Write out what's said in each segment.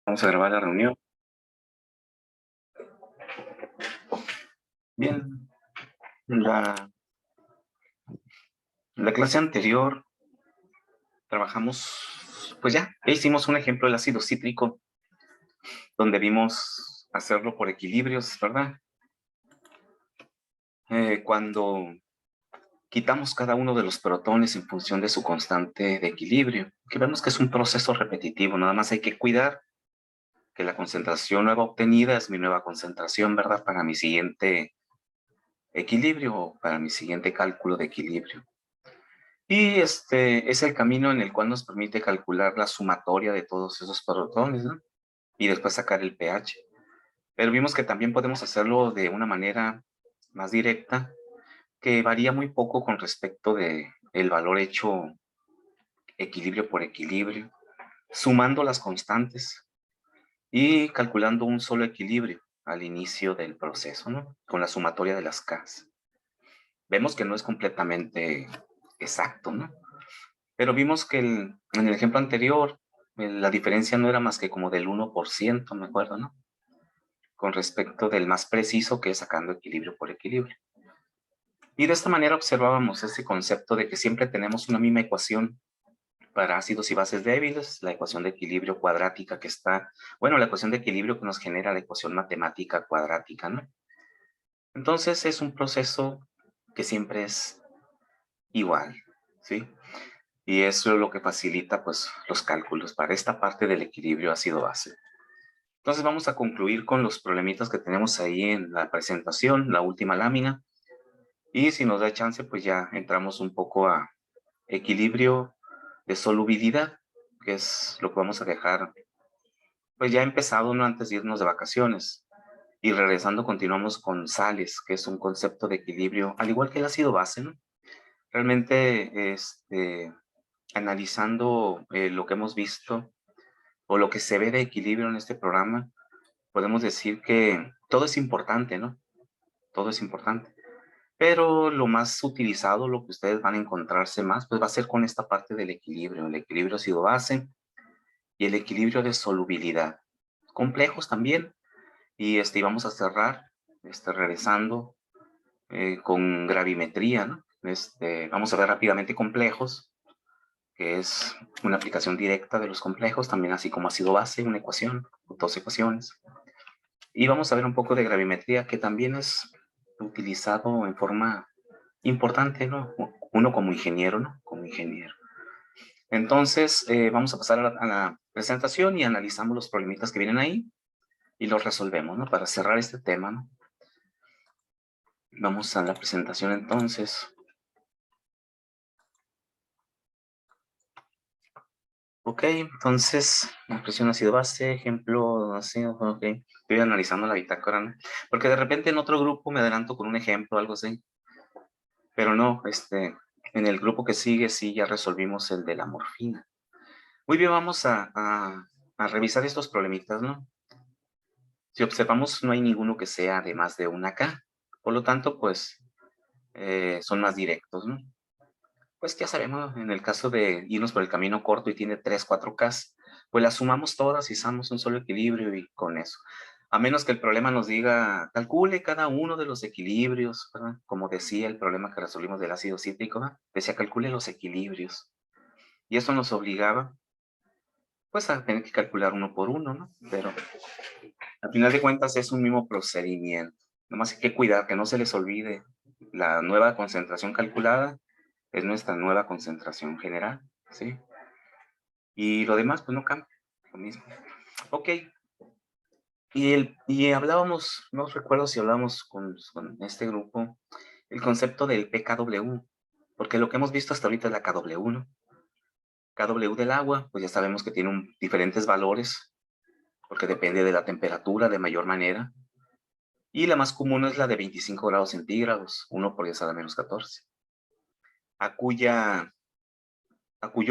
Vamos a grabar la reunión. Bien, la clase anterior trabajamos, pues ya hicimos un ejemplo del ácido cítrico, donde vimos hacerlo por equilibrios, ¿verdad? Cuando quitamos cada uno de los protones en función de su constante de equilibrio, que vemos que es un proceso repetitivo, nada más hay que cuidar que la concentración nueva obtenida es mi nueva concentración, ¿verdad? Para mi siguiente equilibrio o para mi siguiente cálculo de equilibrio. Y este es el camino en el cual nos permite calcular la sumatoria de todos esos protones, ¿no? Y después sacar el pH. Pero vimos que también podemos hacerlo de una manera más directa, que varía muy poco con respecto de el valor hecho equilibrio por equilibrio, sumando las constantes y calculando un solo equilibrio al inicio del proceso, ¿no? Con la sumatoria de las Ks. Vemos que no es completamente exacto, ¿no? Pero vimos que en el ejemplo anterior, la diferencia no era más que como del 1%, me acuerdo, ¿no? Con respecto del más preciso, que es sacando equilibrio por equilibrio. Y de esta manera observábamos ese concepto de que siempre tenemos una misma ecuación para ácidos y bases débiles, la ecuación de equilibrio cuadrática que está, bueno, la ecuación de equilibrio que nos genera la ecuación matemática cuadrática, ¿no? Entonces es un proceso que siempre es igual, ¿sí? Y eso es lo que facilita, pues, los cálculos para esta parte del equilibrio ácido-base. Entonces vamos a concluir con los problemitas que tenemos ahí en la presentación, la última lámina. Y si nos da chance, pues ya entramos un poco a equilibrio de solubilidad, que es lo que vamos a dejar, pues ya empezado, ¿no? Antes de irnos de vacaciones. Y regresando continuamos con sales, que es un concepto de equilibrio, al igual que el ácido base, ¿no? Realmente, analizando lo que hemos visto, o lo que se ve de equilibrio en este programa, podemos decir que todo es importante, ¿no? Todo es importante. Pero lo más utilizado, lo que ustedes van a encontrarse más, pues va a ser con esta parte del equilibrio, el equilibrio ácido-base y el equilibrio de solubilidad. Complejos también. Y vamos a cerrar, regresando con gravimetría, ¿no? Vamos a ver rápidamente complejos, que es una aplicación directa de los complejos, también así como ácido base, una ecuación, dos ecuaciones. Y vamos a ver un poco de gravimetría, que también es utilizado en forma importante, ¿no? Uno como ingeniero, ¿no? Como ingeniero. Entonces, vamos a pasar a la presentación y analizamos los problemitas que vienen ahí y los resolvemos, ¿no? Para cerrar este tema, ¿no? Vamos a la presentación entonces. Ok, entonces, presión ácido base, ejemplo ácido, ok. Estoy analizando la bitácora, ¿no? Porque de repente en otro grupo me adelanto con un ejemplo, algo así. Pero no, en el grupo que sigue sí ya resolvimos el de la morfina. Muy bien, vamos a revisar estos problemitas, ¿no? Si observamos, no hay ninguno que sea de más de una K. Por lo tanto, pues, son más directos, ¿no? Pues ya sabemos, en el caso de irnos por el camino corto y tiene 3, 4 Ks, pues las sumamos todas y usamos un solo equilibrio y con eso. A menos que el problema nos diga, calcule cada uno de los equilibrios, ¿verdad? Como decía el problema que resolvimos del ácido cítrico, ¿verdad? Decía, calcule los equilibrios. Y eso nos obligaba, pues, a tener que calcular uno por uno, ¿no? Pero, al final de cuentas, es un mismo procedimiento. Nomás hay que cuidar que no se les olvide la nueva concentración calculada es nuestra nueva concentración general, ¿sí? Y lo demás, pues no cambia, lo mismo. Ok, y hablábamos, no recuerdo si hablábamos con este grupo, el concepto del pKw, porque lo que hemos visto hasta ahorita es la KW, ¿no? KW del agua, pues ya sabemos que tiene diferentes valores, porque depende de la temperatura de mayor manera, y la más común es la de 25 grados centígrados, 1 por 10 a la menos 14, a cuyo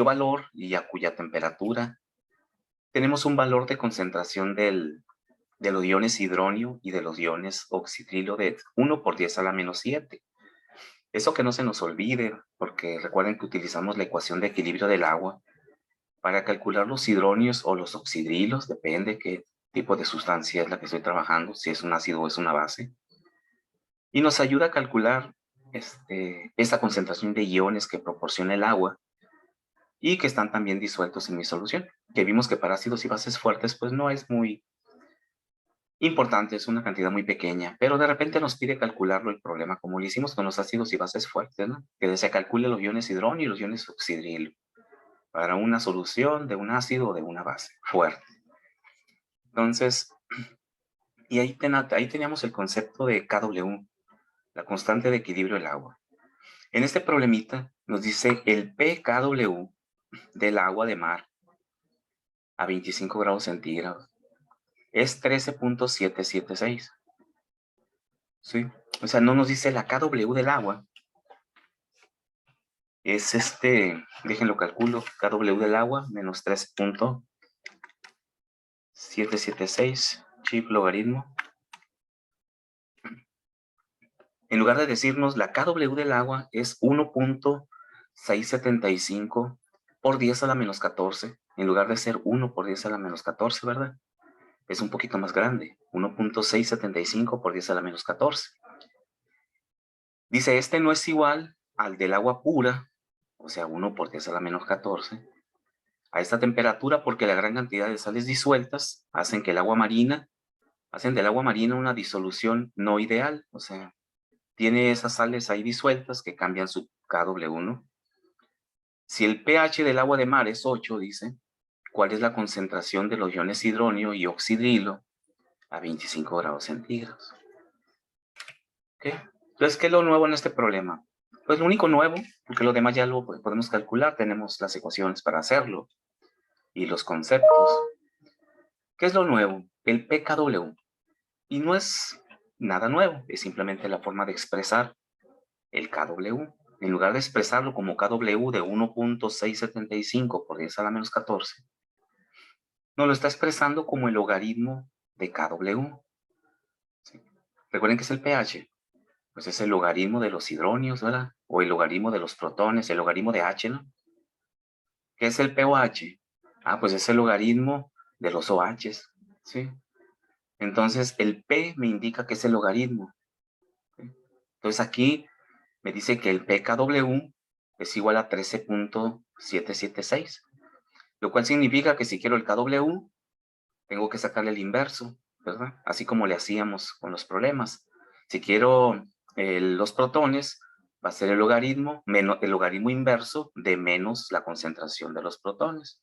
valor y a cuya temperatura tenemos un valor de concentración de los iones hidronio y de los iones oxitrilo de 1 por 10 a la menos 7. Eso que no se nos olvide, porque recuerden que utilizamos la ecuación de equilibrio del agua para calcular los hidronios o los oxidrilos, depende qué tipo de sustancia es la que estoy trabajando, si es un ácido o es una base. Y nos ayuda a calcular esta concentración de iones que proporciona el agua y que están también disueltos en mi solución. Que vimos que para ácidos y bases fuertes pues no es muy importante, es una cantidad muy pequeña, pero de repente nos pide calcularlo el problema, como lo hicimos con los ácidos y bases fuertes, ¿no? Que se calcule los iones hidróneo y los iones oxidrilo para una solución de un ácido o de una base fuerte. Entonces, y ahí teníamos el concepto de KW, la constante de equilibrio del agua. En este problemita nos dice el pKW del agua de mar a 25 grados centígrados es 13.776. ¿Sí? O sea, no nos dice la KW del agua. Es déjenlo calculo, KW del agua menos 13.776, chip logaritmo. En lugar de decirnos la KW del agua es 1.675 por 10 a la menos 14, en lugar de ser 1 por 10 a la menos 14, ¿verdad? Es un poquito más grande, 1.675 por 10 a la menos 14. Dice, no es igual al del agua pura, o sea, 1 por 10 a la menos 14, a esta temperatura porque la gran cantidad de sales disueltas hacen del agua marina una disolución no ideal, o sea, tiene esas sales ahí disueltas que cambian su KW, ¿no? Si el pH del agua de mar es 8, dice, ¿cuál es la concentración de los iones hidróneo y oxidrilo a 25 grados centígrados? ¿Ok? Entonces, ¿qué es lo nuevo en este problema? Pues lo único nuevo, porque lo demás ya lo podemos calcular, tenemos las ecuaciones para hacerlo y los conceptos. ¿Qué es lo nuevo? El pKW. Y no es nada nuevo, es simplemente la forma de expresar el KW. En lugar de expresarlo como KW de 1.675 por 10 a la menos 14, nos lo está expresando como el logaritmo de KW. ¿Sí? Recuerden que es el pH. Pues es el logaritmo de los hidronios, ¿verdad? O el logaritmo de los protones, el logaritmo de H, ¿no? ¿Qué es el pOH? Ah, pues es el logaritmo de los OHs, ¿sí? Entonces, el P me indica que es el logaritmo. ¿Sí? Entonces, aquí me dice que el pKW es igual a 13.776, lo cual significa que si quiero el KW, tengo que sacarle el inverso, ¿verdad? Así como le hacíamos con los problemas. Si quiero los protones, va a ser el logaritmo inverso de menos la concentración de los protones.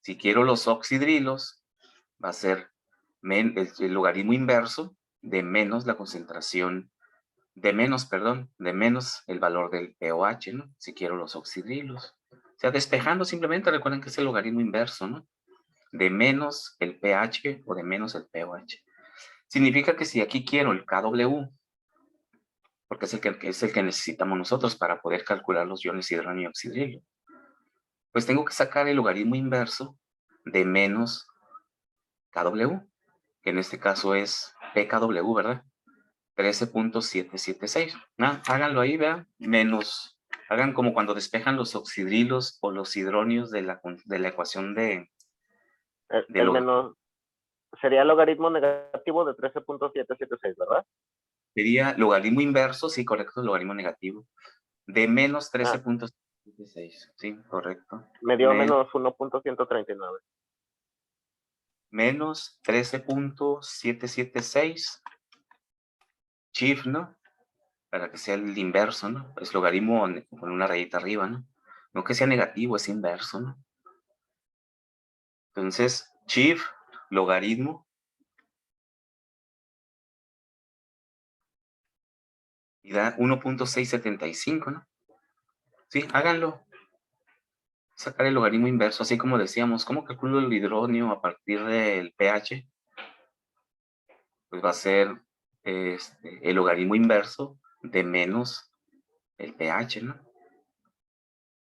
Si quiero los oxidrilos, va a ser el logaritmo inverso de menos la concentración, de menos el valor del pOH, ¿no? Si quiero los oxidrilos. O sea, despejando simplemente, recuerden que es el logaritmo inverso, ¿no? De menos el pH o de menos el pOH. Significa que si aquí quiero el KW, porque es el que necesitamos nosotros para poder calcular los iones hidrógeno y oxidrilo, pues tengo que sacar el logaritmo inverso de menos KW, que en este caso es pKW, ¿verdad? 13.776. Háganlo ahí, vean, hagan como cuando despejan los oxidrilos o los hidronios de la ecuación de el menos sería el logaritmo negativo de 13.776, ¿verdad? Sería logaritmo inverso, sí, correcto, logaritmo negativo, de menos 13.76, sí, correcto. Me dio menos 1.139. Menos 13.776, chief, ¿no? Para que sea el inverso, ¿no? Es logaritmo con una rayita arriba, ¿no? No que sea negativo, es inverso, ¿no? Entonces, chief, logaritmo, y da 1.675, ¿no? Sí, háganlo. Sacar el logaritmo inverso, así como decíamos. ¿Cómo calculo el hidrógeno a partir del pH? Pues va a ser el logaritmo inverso de menos el pH, ¿no?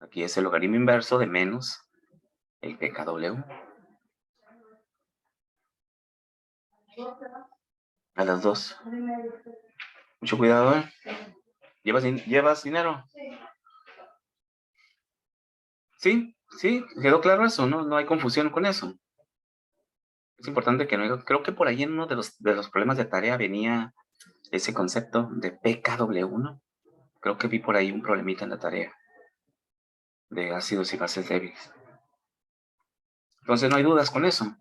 Aquí es el logaritmo inverso de menos el pKW. A las 2. Mucho cuidado, ¿eh? ¿Llevas dinero? Sí. ¿Sí? ¿Quedó claro eso? No hay confusión con eso. Es importante que no, creo que por ahí en uno de los problemas de tarea venía ese concepto de PKW, ¿no? Creo que vi por ahí un problemita en la tarea de ácidos y bases débiles. Entonces no hay dudas con eso.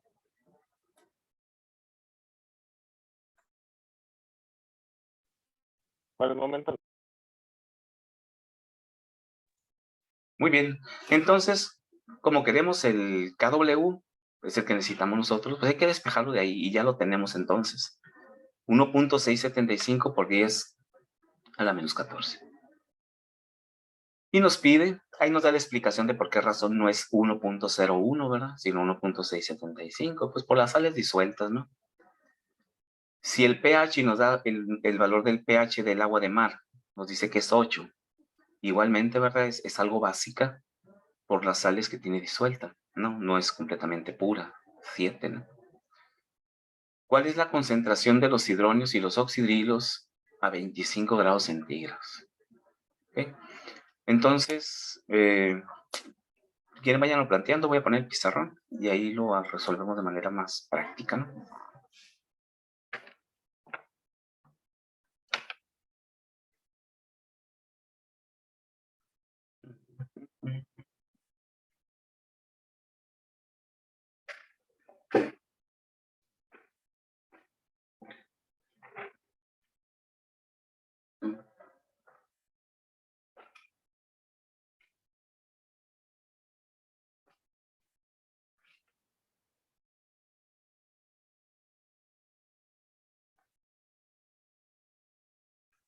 Por el momento. Muy bien. Entonces, como queremos el KW, es el que necesitamos nosotros, pues hay que despejarlo de ahí y ya lo tenemos entonces. 1.675 por 10 a la menos 14. Y nos pide, ahí nos da la explicación de por qué razón no es 1.01, ¿verdad? Sino 1.675, pues por las sales disueltas, ¿no? Si el pH nos da el valor del pH del agua de mar, nos dice que es 8. Igualmente, ¿verdad? Es algo básica por las sales que tiene disuelta, ¿no? No es completamente pura, 7, ¿no? ¿Cuál es la concentración de los hidronios y los oxidrilos a 25 grados centígrados? ¿Okay? Entonces, quieren vayan planteando, voy a poner el pizarrón y ahí lo resolvemos de manera más práctica, ¿no?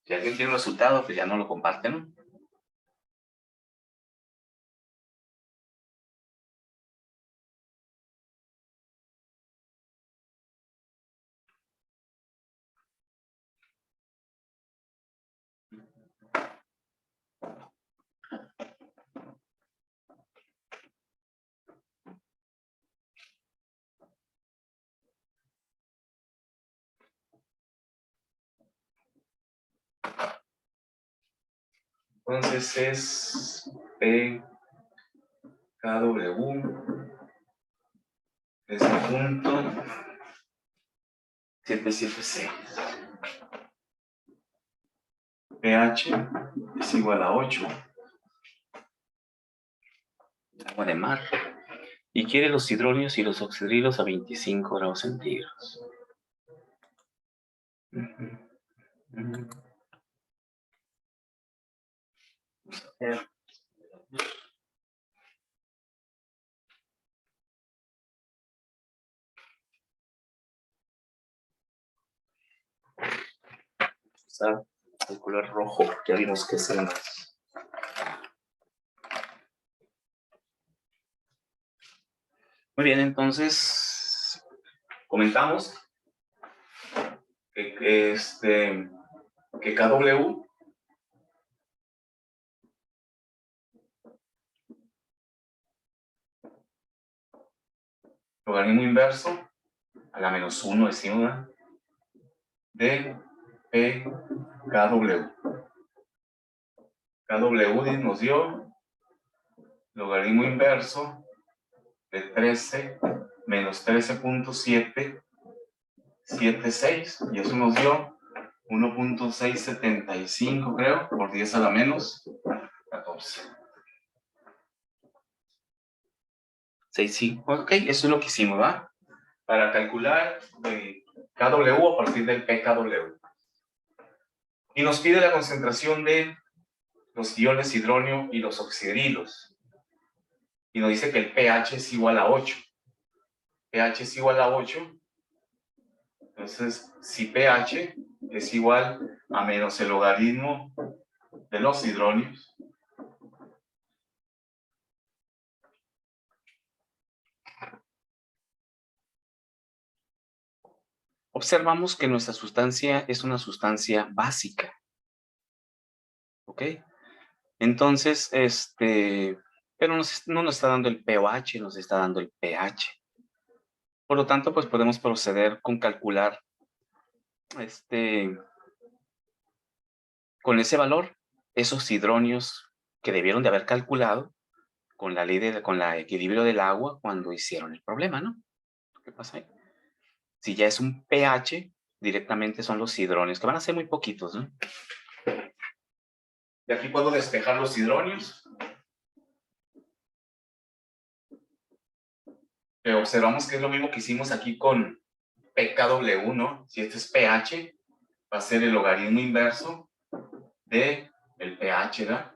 Si alguien tiene un resultado, pues ya no lo comparte, ¿no? Entonces es PKW es punto 776. pH es igual a 8. Agua de mar. Y quiere los hidronios y los oxidrilos a 25 grados centígrados. Usar el color rojo, ya vimos que es el más. Muy bien, entonces comentamos que KW logaritmo inverso a la menos 1 decimos de PKW. KW nos dio logaritmo inverso de 13 menos 13.776 y eso nos dio 1.675 creo por 10 a la menos 14. 6, sí. Ok, eso es lo que hicimos, ¿va? Para calcular KW a partir del PKW. Y nos pide la concentración de los iones hidronio y los oxidrilos. Y nos dice que el pH es igual a 8. pH es igual a 8. Entonces, si pH es igual a menos el logaritmo de los hidronios, observamos que nuestra sustancia es una sustancia básica. ¿Ok? Entonces, pero no nos está dando el pOH, nos está dando el pH. Por lo tanto, pues podemos proceder con calcular con ese valor, esos hidronios que debieron de haber calculado, con la ley con el equilibrio del agua cuando hicieron el problema, ¿no? ¿Qué pasa ahí? Si ya es un pH, directamente son los hidronios, que van a ser muy poquitos, ¿no? De aquí puedo despejar los hidronios. Pero observamos que es lo mismo que hicimos aquí con pKw, ¿no? Si este es pH, va a ser el logaritmo inverso de el pH, ¿verdad?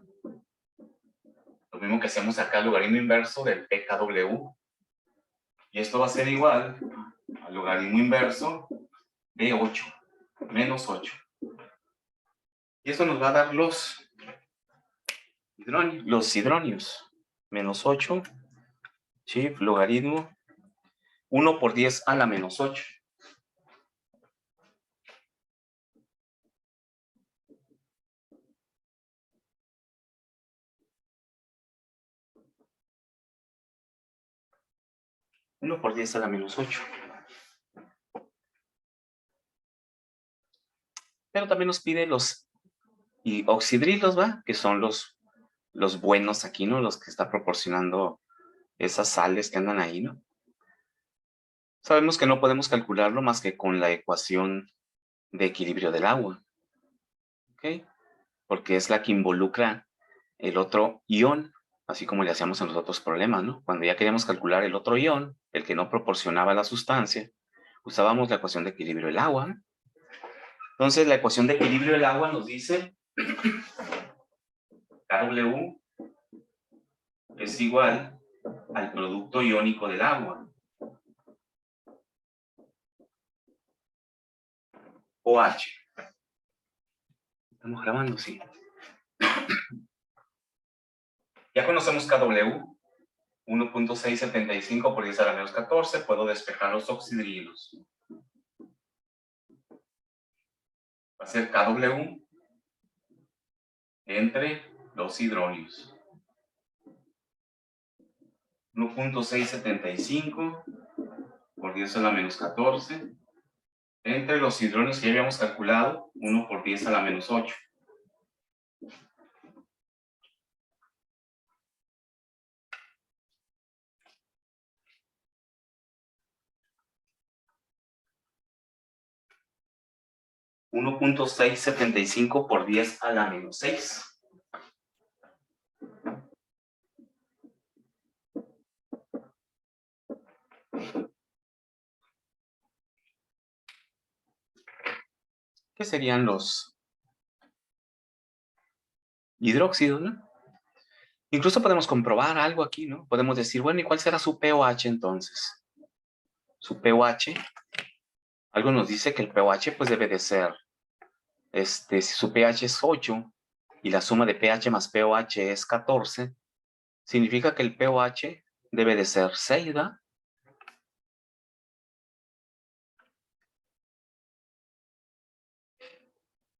Lo mismo que hacemos acá, el logaritmo inverso del pKw. Y esto va a ser igual al logaritmo inverso de 8, menos 8. Y esto nos va a dar los hidronios. Menos 8, sí, logaritmo 1 por 10 a la menos 8. Uno por 10 a la menos 8. Pero también nos pide los oxidrilos, ¿va? Que son los buenos aquí, ¿no? Los que está proporcionando esas sales que andan ahí, ¿no? Sabemos que no podemos calcularlo más que con la ecuación de equilibrio del agua, ¿ok? Porque es la que involucra el otro ion, así como le hacíamos en los otros problemas, ¿no? Cuando ya queríamos calcular el otro ion, el que no proporcionaba la sustancia, usábamos la ecuación de equilibrio del agua, ¿no? Entonces, la ecuación de equilibrio del agua nos dice KW es igual al producto iónico del agua, OH. Estamos grabando, sí. Ya conocemos KW, 1.675 por 10 a la menos 14. Puedo despejar los oxidrilos. Va a ser KW entre los hidronios. 1.675 por 10 a la menos 14 entre los hidronios que ya habíamos calculado, 1 por 10 a la menos 8. $1.675 por 10 a la menos 6. ¿Qué serían los hidróxidos, no? Incluso podemos comprobar algo aquí, ¿no? Podemos decir, bueno, ¿y cuál será su pOH entonces? Su pOH, algo nos dice que el pOH pues debe de ser, si su pH es 8 y la suma de pH más pOH es 14, significa que el pOH debe de ser 6, ¿verdad?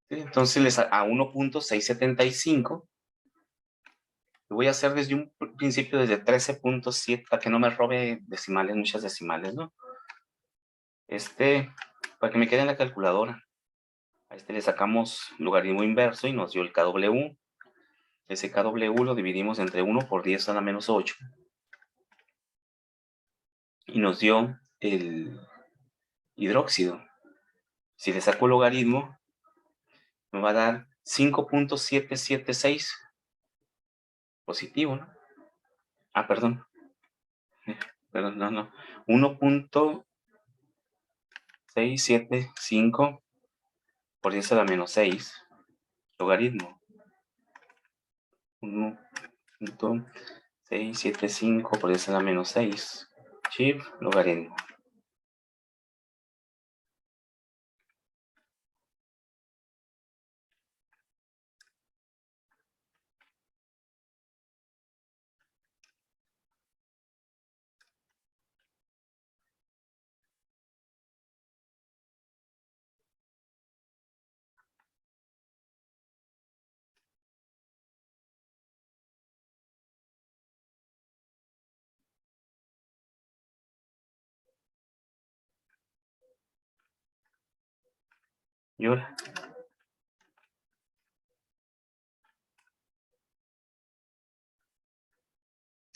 ¿Sí? Entonces a 1.675 lo voy a hacer desde un principio desde 13.7 para que no me robe decimales, muchas decimales, ¿no? Para que me quede en la calculadora. A le sacamos logaritmo inverso y nos dio el KW. Ese KW lo dividimos entre 1 por 10 a la menos 8. Y nos dio el hidróxido. Si le saco el logaritmo, me va a dar 5.776 positivo, ¿no? Ah, perdón. Perdón, no. 1.675 por 10 a la menos 6. Logaritmo. 1.675 por 10 a la menos 6. Chip, logaritmo. Y ahora,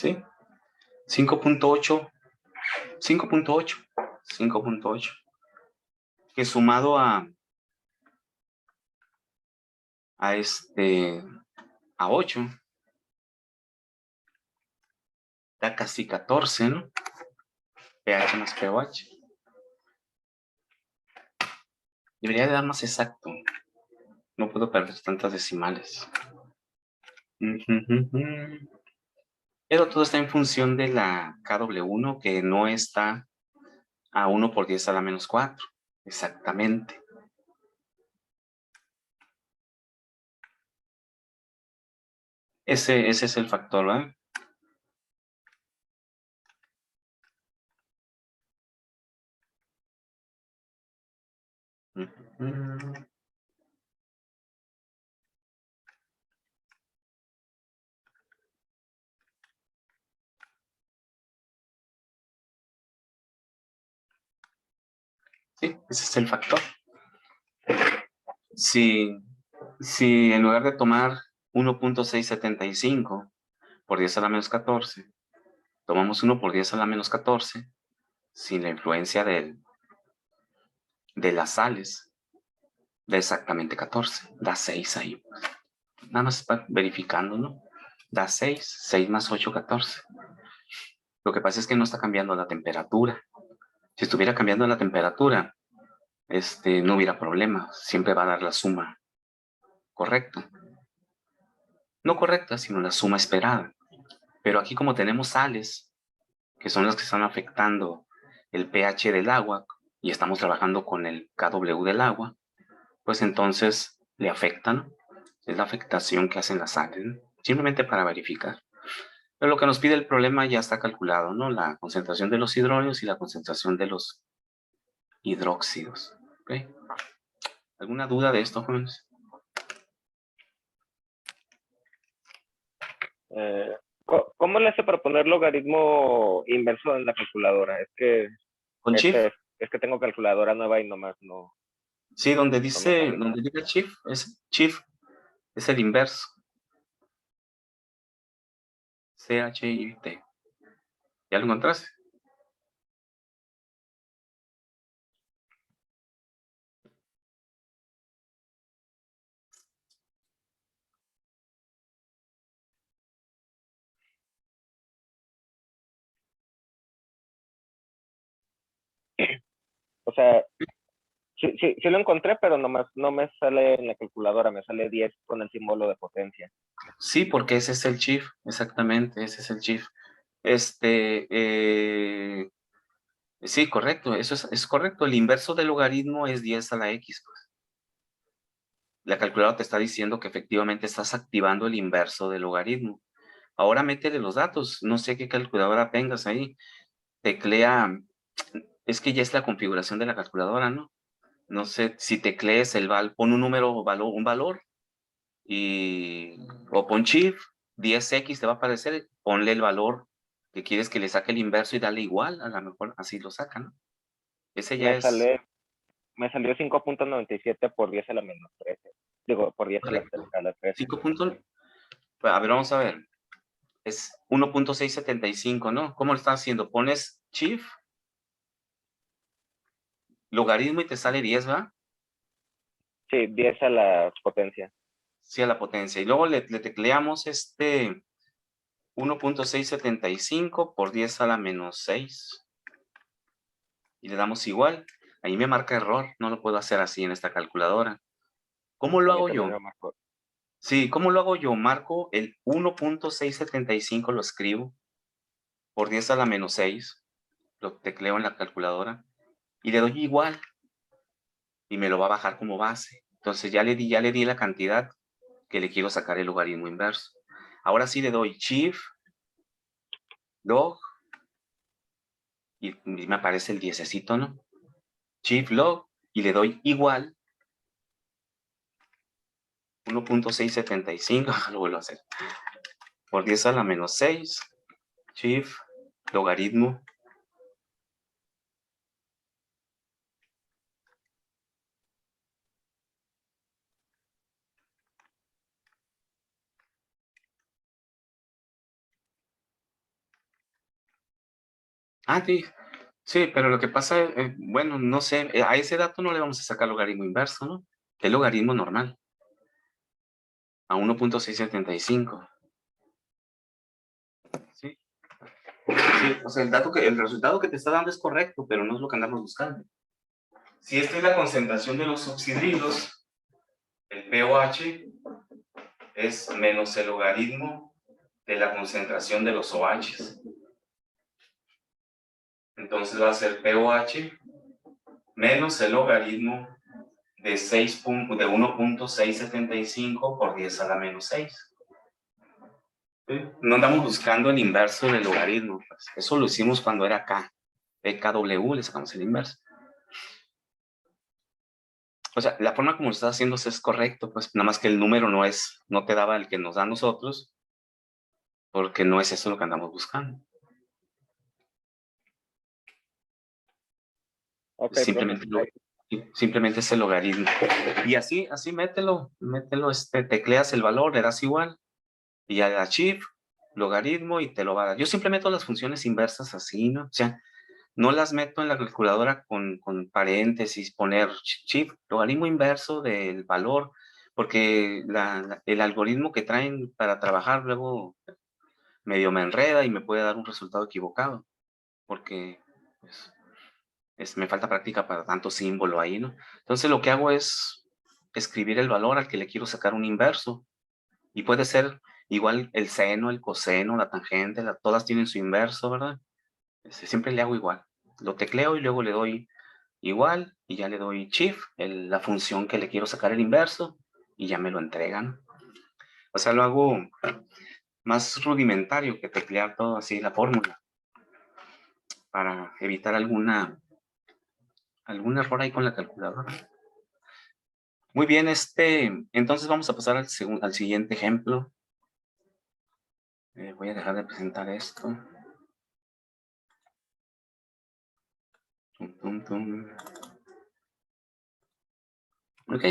¿sí? 5.8, 5.8, 5.8, que sumado a 8, da casi 14, ¿no? pH más pOH. Debería de dar más exacto. No puedo perder tantas decimales. Pero todo está en función de la KW1, que no está a 1 por 10 a la menos 4. Exactamente. Ese es el factor, ¿verdad? Sí, ese es el factor. Si en lugar de tomar 1.675 por 10 a la menos 14, tomamos 1 por 10 a la menos 14, sin la influencia de las sales, da exactamente 14, da 6 ahí. Nada más está verificando, ¿no? Da 6, 6 más 8, 14. Lo que pasa es que no está cambiando la temperatura. Si estuviera cambiando la temperatura, no hubiera problema. Siempre va a dar la suma correcta. No correcta, sino la suma esperada. Pero aquí como tenemos sales, que son las que están afectando el pH del agua, y estamos trabajando con el KW del agua, pues entonces le afectan. Es la afectación que hacen las sales, ¿no? Simplemente para verificar. Pero lo que nos pide el problema ya está calculado, ¿no? La concentración de los hidrógenos y la concentración de los hidróxidos. ¿Okay? ¿Alguna duda de esto, jóvenes? ¿Cómo le hace para poner logaritmo inverso en la calculadora? Es que ¿Con Chief? es que tengo calculadora nueva y nomás no. Sí, donde No me sale. dice Chief, es el inverso. CHIT. ¿Ya lo encontraste? O sea, sí lo encontré, pero nomás no me sale en la calculadora, me sale 10 con el símbolo de potencia. Sí, porque ese es el Chief, exactamente, ese es el Chief. Sí, correcto, eso es correcto. El inverso del logaritmo es 10 a la X, pues. La calculadora te está diciendo que efectivamente estás activando el inverso del logaritmo. Ahora métele los datos, no sé qué calculadora tengas ahí. Teclea, es que ya es la configuración de la calculadora, ¿no? No sé si teclees pon un número, un valor, o pon Shift, 10X te va a aparecer, ponle el valor que quieres que le saque el inverso y dale igual, a lo mejor así lo saca, ¿no? Ese ya es Me salió 5.97 por 10 a la menos 13. Digo, por 10 correcto. a la 13. 5 puntos, a ver, vamos a ver. Es 1.675, ¿no? ¿Cómo lo estás haciendo? Pones Shift, logaritmo y te sale 10, ¿va? Sí, 10 a la potencia. Sí, a la potencia. Y luego le tecleamos 1.675 por 10 a la menos 6. Y le damos igual. Ahí me marca error. No lo puedo hacer así en esta calculadora. ¿Cómo lo A mí hago también yo? me marcó. Sí, ¿cómo lo hago yo? Marco el 1.675, lo escribo por 10 a la menos 6. Lo tecleo en la calculadora. Y le doy igual. Y me lo va a bajar como base. Entonces ya le di la cantidad que le quiero sacar el logaritmo inverso. Ahora sí le doy Shift, log, y me aparece el 10, ¿no? Shift log, y le doy igual 1.675, lo vuelvo a hacer, por 10 a la menos 6, Shift, logaritmo, Sí, sí, pero lo que pasa, bueno, no sé, a ese dato no le vamos a sacar logaritmo inverso, ¿no? Que es logaritmo normal, a 1.675. Sí, sí, o sea, el resultado que te está dando es correcto, pero no es lo que andamos buscando. Si esta es la concentración de los oxidrilos, el pOH es menos el logaritmo de la concentración de los OHs. Entonces va a ser pOH menos el logaritmo de 1.675 por 10 a la menos 6. ¿Sí? No andamos buscando el inverso del logaritmo. Pues. Eso lo hicimos cuando era K. PKW le sacamos el inverso. O sea, la forma como lo estás haciendo es correcto, pues nada más que el número no te daba el que nos da a nosotros, porque no es eso lo que andamos buscando. Ok, profe. Simplemente es el logaritmo. Y así mételo, tecleas el valor, le das igual, y ya le das shift, logaritmo, y te lo va a dar. Yo siempre meto las funciones inversas así, ¿no? O sea, no las meto en la calculadora con paréntesis, poner shift, logaritmo inverso del valor, porque el algoritmo que traen para trabajar luego medio me enreda y me puede dar un resultado equivocado, porque pues, me falta práctica para tanto símbolo ahí, ¿no? Entonces lo que hago es escribir el valor al que le quiero sacar un inverso, y puede ser igual el seno, el coseno, la tangente, todas tienen su inverso, ¿verdad? Siempre le hago igual. Lo tecleo y luego le doy igual y ya le doy shift, la función que le quiero sacar el inverso, y ya me lo entregan. O sea, lo hago más rudimentario que teclear todo así la fórmula para evitar algún error ahí con la calculadora. Muy bien, entonces vamos a pasar al siguiente ejemplo. Voy a dejar de presentar esto. Ok.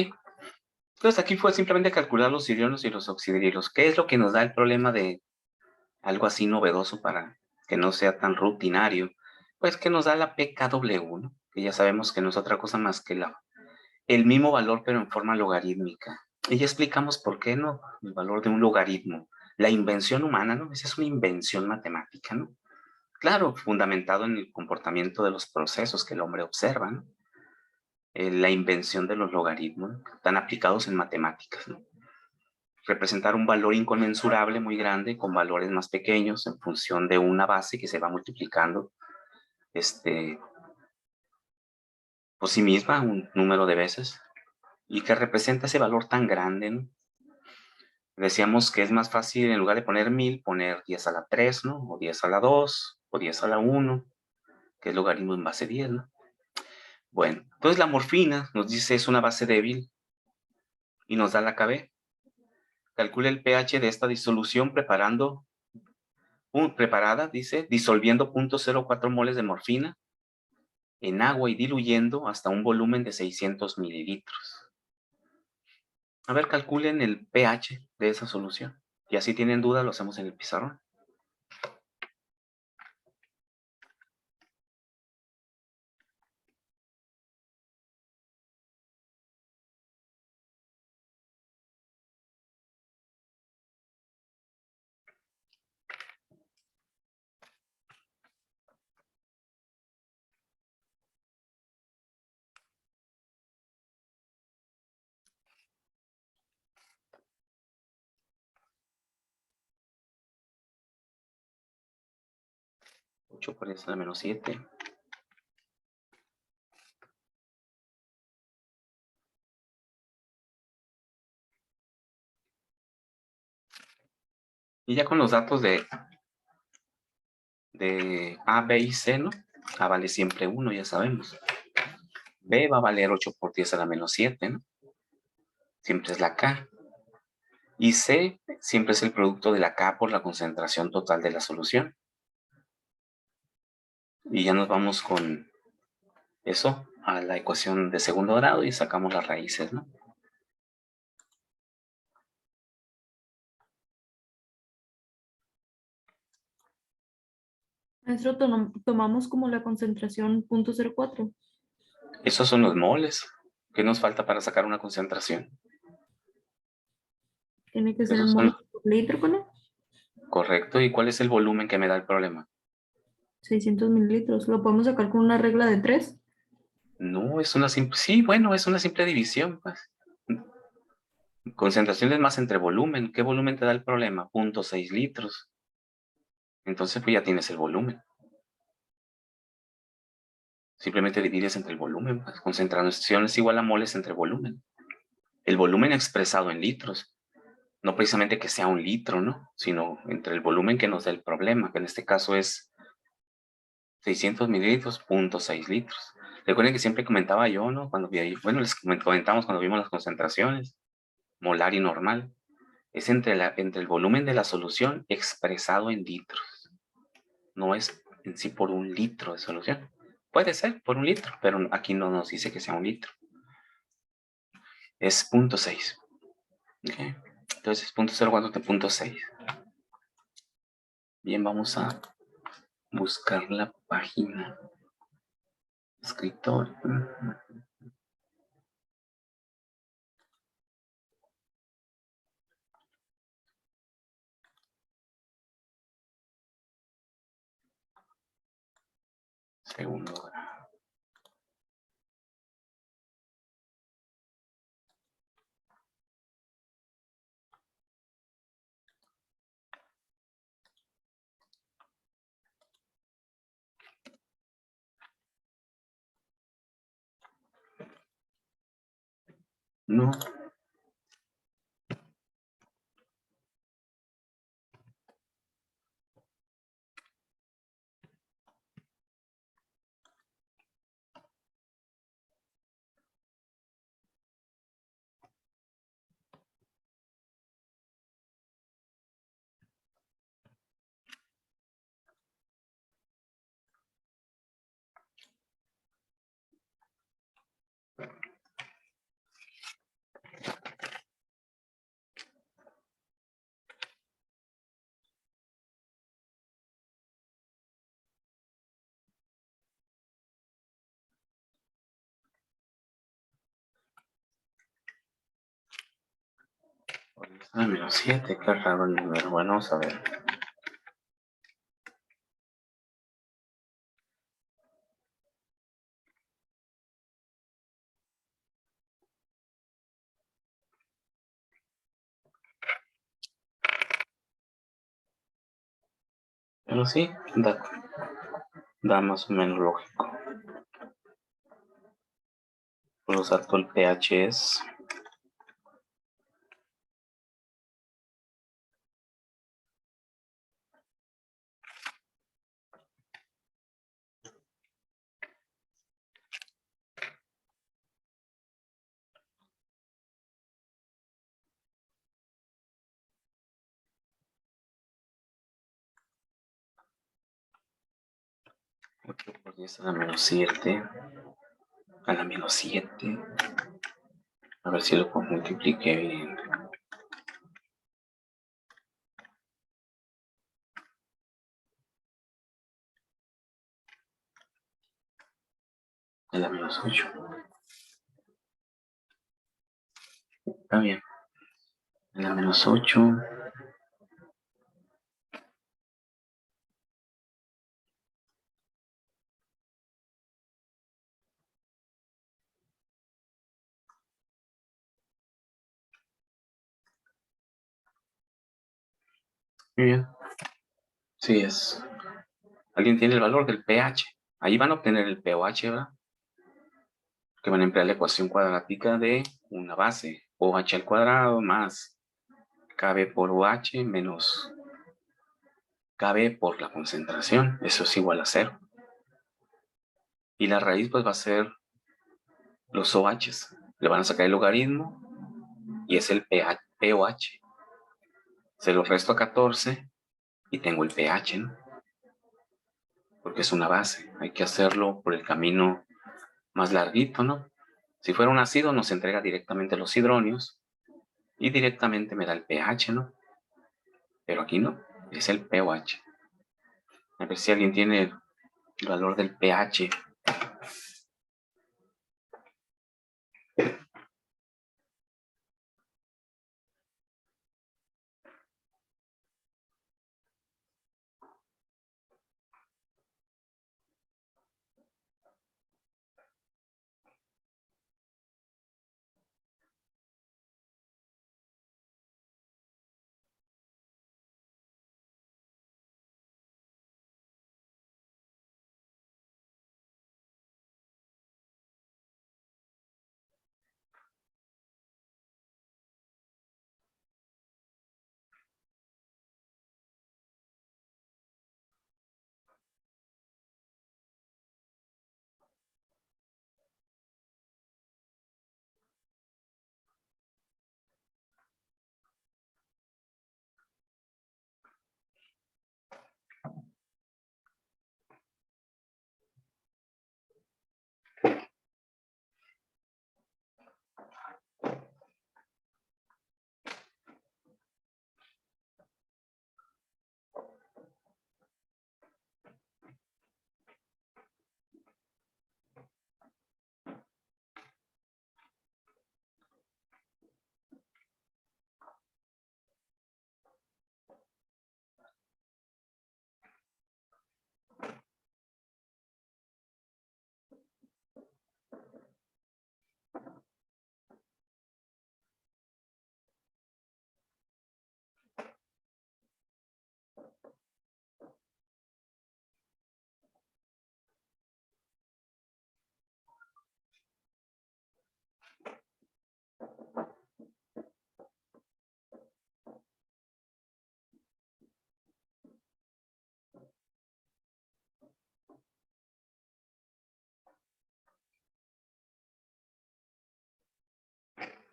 Entonces aquí fue simplemente calcular los iridios y los oxidrilos. ¿Qué es lo que nos da el problema de algo así novedoso para que no sea tan rutinario? Pues que nos da la PKW, ¿no? Que ya sabemos que no es otra cosa más que el mismo valor, pero en forma logarítmica. Y ya explicamos por qué no, el valor de un logaritmo. La invención humana, ¿no? Esa es una invención matemática, ¿no? Claro, fundamentado en el comportamiento de los procesos que el hombre observa, ¿no? La invención de los logaritmos, ¿no? Están aplicados en matemáticas, ¿no? Representar un valor inconmensurable muy grande con valores más pequeños en función de una base que se va multiplicando por sí misma un número de veces, y que representa ese valor tan grande, ¿no? Decíamos que es más fácil, en lugar de poner 1000, poner 10 a la 3, ¿no? O 10 a la 2, o 10 a la 1, que es logaritmo en base 10, ¿no? Bueno, entonces la morfina nos dice es una base débil y nos da la KB. Calcula el pH de esta disolución preparada, dice, disolviendo 0.04 moles de morfina en agua y diluyendo hasta un volumen de 600 mililitros. A ver, calculen el pH de esa solución. Y así tienen duda, lo hacemos en el pizarrón. Ocho por 10 a la menos 7. Y ya con los datos de A, B y C, ¿no? A vale siempre 1, ya sabemos. B va a valer 8 por 10 a la menos 7, ¿no? Siempre es la K. Y C siempre es el producto de la K por la concentración total de la solución. Y ya nos vamos con eso a la ecuación de segundo grado y sacamos las raíces, ¿no? Maestro, tomamos como la concentración 0.04. Esos son los moles. ¿Qué nos falta para sacar una concentración? Tiene que ser en Esos son moles por litro, ¿no? correcto. ¿Y cuál es el volumen que me da el problema? 600 mililitros. ¿Lo podemos sacar con una regla de 3? No, es una simple, sí, bueno, es una simple división, pues. Concentración es más entre volumen. ¿Qué volumen te da el problema? 0.6 litros. Entonces, pues ya tienes el volumen. Simplemente divides entre el volumen, pues. Concentración es igual a moles entre volumen. El volumen expresado en litros. No precisamente que sea un litro, ¿no? Sino entre el volumen que nos da el problema, que en este caso es 600 mililitros, 0.6 litros. Recuerden que siempre comentaba yo, ¿no? Cuando vi ahí, bueno, les comentamos cuando vimos las concentraciones, molar y normal. Es entre el volumen de la solución expresado en litros. No es en sí por un litro de solución. Puede ser por un litro, pero aquí no nos dice que sea un litro. Es 0.6. ¿Okay? Entonces, 0.04 de 0.6. Bien, vamos a buscar la página. Escritorio. Segundo grado. No. Menos 7, qué raro el número. Bueno, vamos a ver. Pero sí, da más o menos lógico. Por lo tanto, el pH es ocho por 10 a la menos 7. A la menos 7. A ver si lo multipliqué bien. A la menos 8. Está bien. A la menos 8. Muy bien. Sí es. ¿Alguien tiene el valor del pH? Ahí van a obtener el pOH, ¿verdad? Que van a emplear la ecuación cuadrática de una base. OH al cuadrado más KB por OH menos KB por la concentración. Eso es igual a 0. Y la raíz pues va a ser los OHs. Le van a sacar el logaritmo y es el pOH. Se lo resto a 14 y tengo el pH, ¿no? Porque es una base. Hay que hacerlo por el camino más larguito, ¿no? Si fuera un ácido nos entrega directamente los hidronios y directamente me da el pH, ¿no? Pero aquí no, es el pOH. A ver si alguien tiene el valor del pH.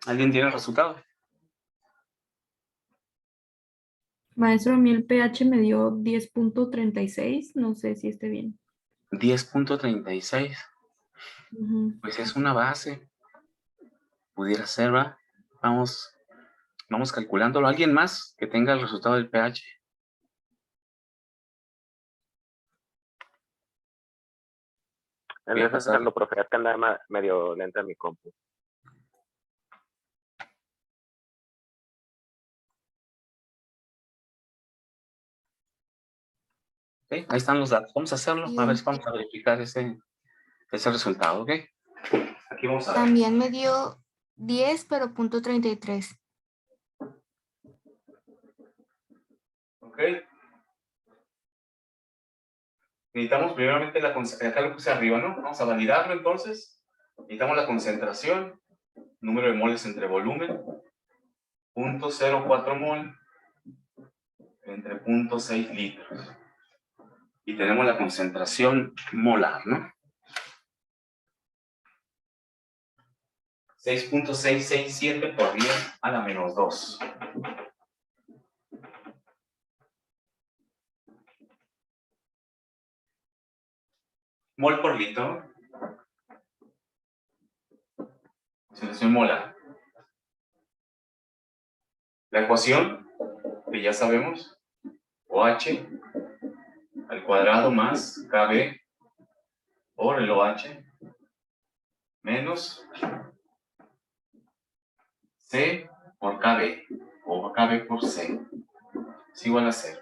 ¿Alguien tiene el resultado? Maestro, a mí el pH me dio 10.36, no sé si esté bien. 10.36. Ujú. Pues es una base. Pudiera ser, ¿va? Vamos calculándolo. ¿Alguien más que tenga el resultado del pH? En Voy a eso pasar. sacando, profe, es que anda medio lenta mi compu. Ok, ahí están los datos. Vamos a hacerlo. A ver si vamos a verificar ese resultado, ¿ok? Aquí vamos a ver. También me dio 10, pero .33. Ok. Necesitamos primeramente la concentración. Acá lo puse arriba, ¿no? Vamos a validarlo entonces. Necesitamos la concentración, número de moles entre volumen, 0.04 mol entre 0.6 litros. Y tenemos la concentración molar, ¿no? 6.667 por 10 a la menos 2. Mol por litro. Concentración molar. La ecuación, que ya sabemos, OH al cuadrado más KB por el OH menos C por KB, o KB por C, es igual a 0.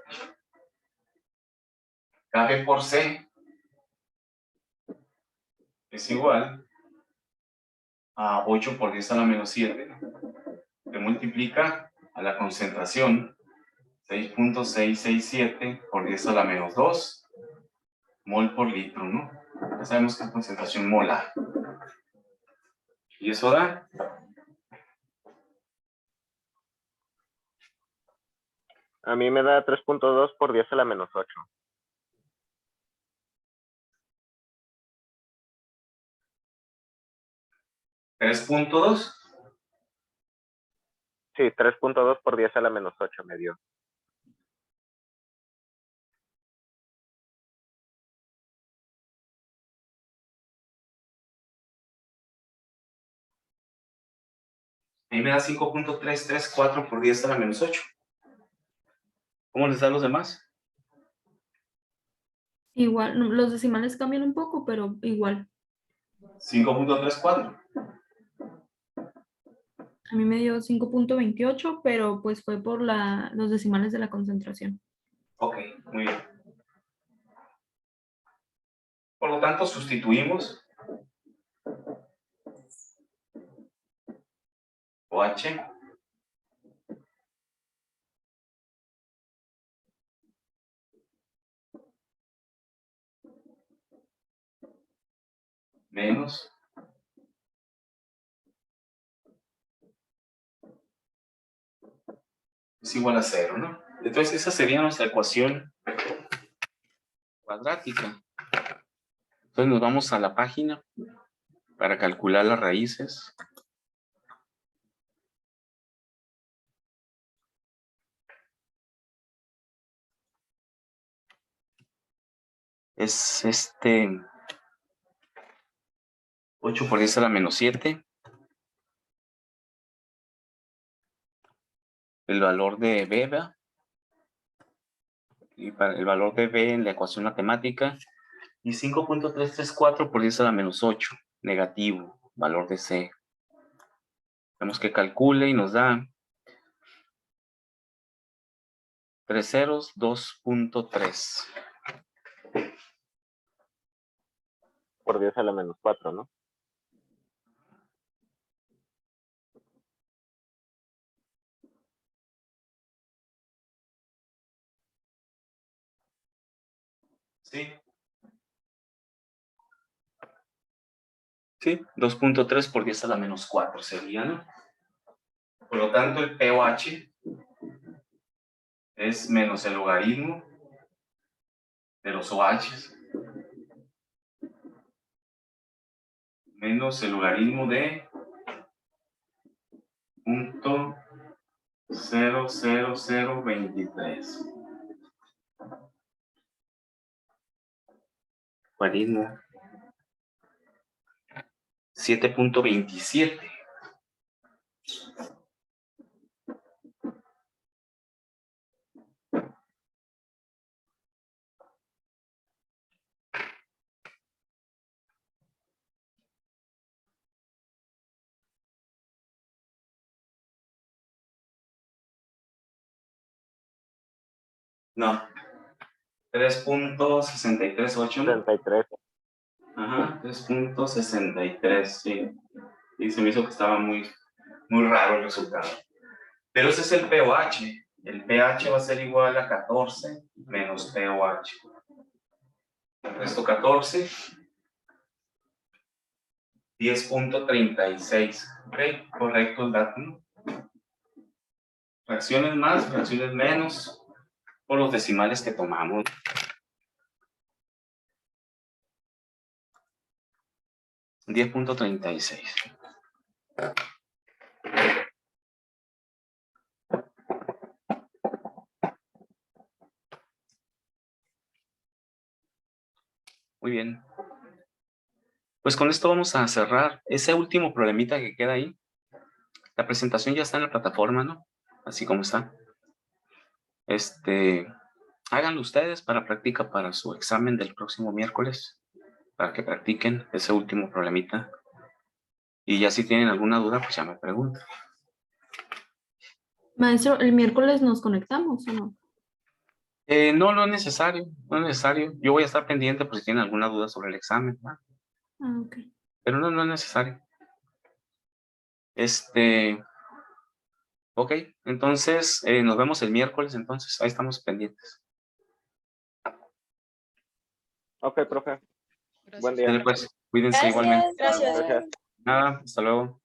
KB por C es igual a 8 por 10 a la menos 7, que multiplica a la concentración 6.667 por 10 a la menos 2 mol por litro, ¿no? Ya sabemos que es concentración molar. Y eso da A mí me da 3.2 por 10 a la menos 8. $3.2. Sí, 3.2 por 10 a la menos 8 me dio. Ahí me da 5.334 por 10 a la menos 8. ¿Cómo les da a los demás? Igual, los decimales cambian un poco, pero igual. 5.34. A mí me dio 5.28, pero pues fue por los decimales de la concentración. Ok, muy bien. Por lo tanto, sustituimos OH menos es igual a 0, ¿no? Entonces, esa sería nuestra ecuación cuadrática. Entonces, nos vamos a la página para calcular las raíces. Es 8 por 10 a la menos 7. El valor de B, ¿verdad? Y para el valor de B en la ecuación matemática. Y 5.334 por 10 a la menos 8. Negativo, valor de C. Tenemos que calcule y nos da 3 ceros, 2.3. Por 10 a la menos 4, ¿no? Sí. Sí, 2.3 por 10 a la menos 4 sería, ¿no? Por lo tanto, el POH es menos el logaritmo de los OHs menos el logaritmo de 0.00023. Logaritmo 7.27. No. 3.638, ¿no? 33. Ajá, 3.63, sí. Y se me hizo que estaba muy raro el resultado. Pero ese es el POH. El pH va a ser igual a 14 menos POH. Esto 14. 10.36. Ok, correcto el dato, ¿no? Fracciones más, fracciones menos, por los decimales que tomamos. $10.36. Muy bien. Pues con esto vamos a cerrar ese último problemita que queda ahí. La presentación ya está en la plataforma, ¿no? Así como está. Háganlo ustedes para práctica para su examen del próximo miércoles, para que practiquen ese último problemita. Y ya si tienen alguna duda, pues ya me preguntan. Maestro, ¿el miércoles nos conectamos o no? No, no es necesario, no es necesario. Yo voy a estar pendiente por si tienen alguna duda sobre el examen, ¿no? Ah, ok. Pero no, no es necesario. Ok, entonces nos vemos el miércoles, entonces ahí estamos pendientes. Ok, profe. Buen día. Pues, cuídense igualmente. Gracias. Gracias. Nada, hasta luego.